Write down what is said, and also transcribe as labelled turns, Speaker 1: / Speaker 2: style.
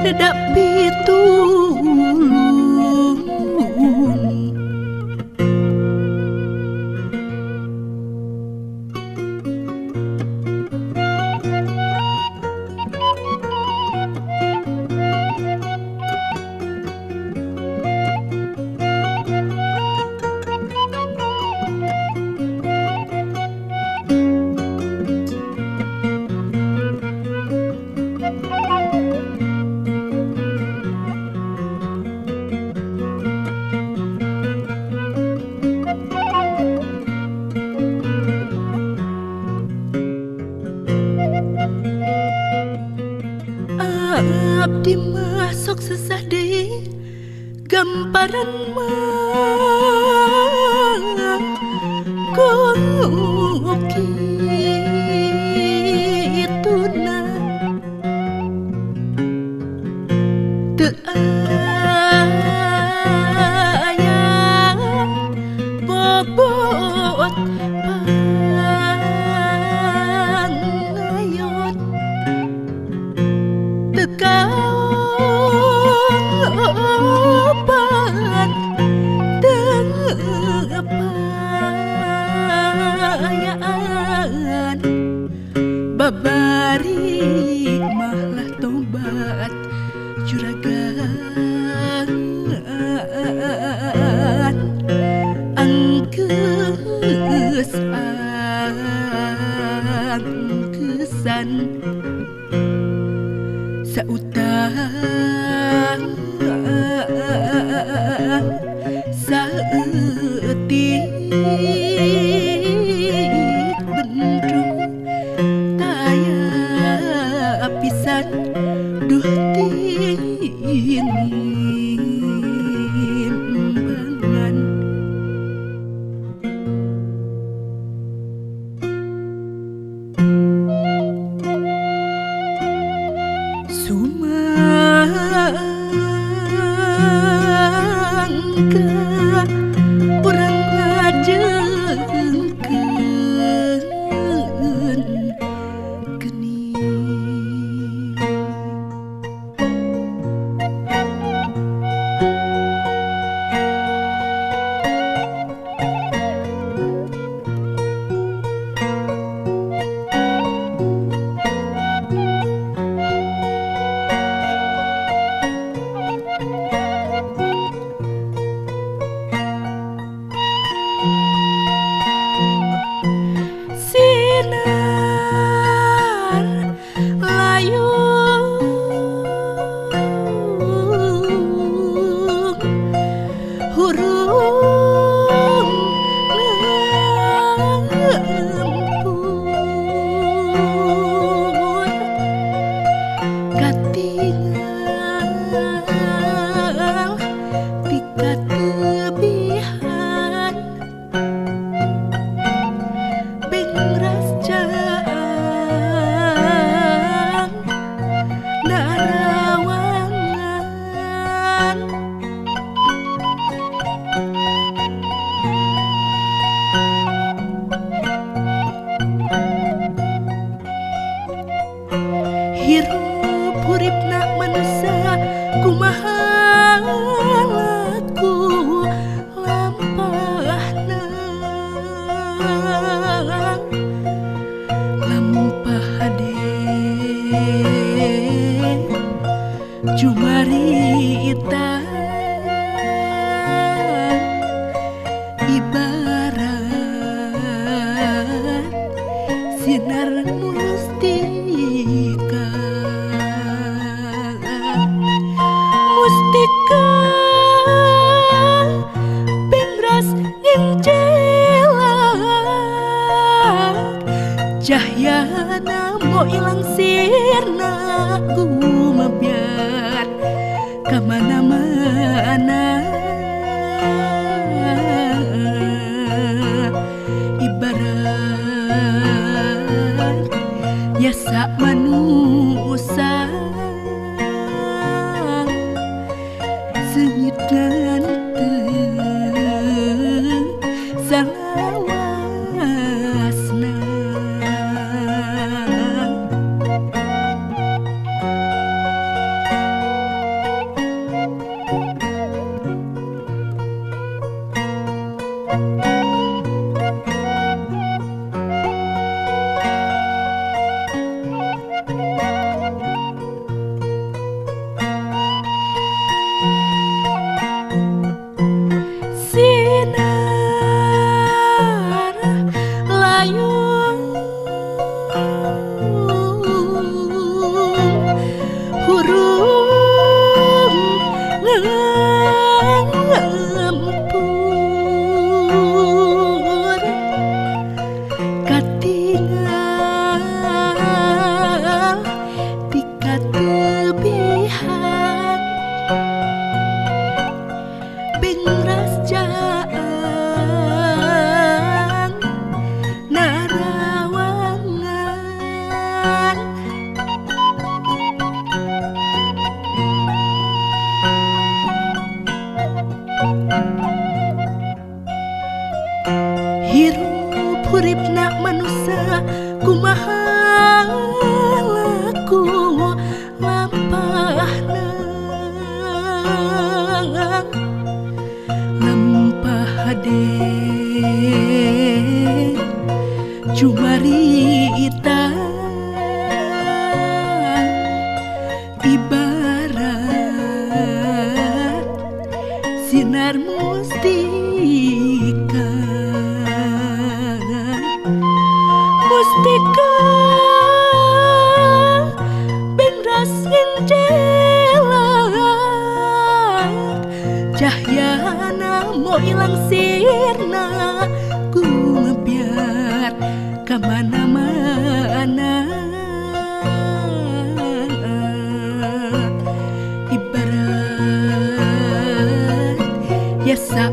Speaker 1: dedak pitulung. Abdi masuk sesade gamparan mah kituna teu aya bobot pangayot tekapan tengapayaan babari mahlah tobat juragan angkesan sautang saeutik bendung taya pisan duh timbangan. Sumangga urang ngajengkeun geni. Sinar layung hurung lempur katingal tika tebihan bengras jaang narawangan hirup huripna manusia kumaha laku lampahna lampahade jumarita ibarat sinar mustika mustika bengras ngincelak cahyana mo ilang sirna gumabiar kamana-mana ibarat yasa manusa senyit nganteng salawasna. kumaha laku lampahna lampah hade jumarita ibarat sinar mustika bengras ngencelak cahyana mau ilang sirna ku ngebiar kamana-mana ibarat yasa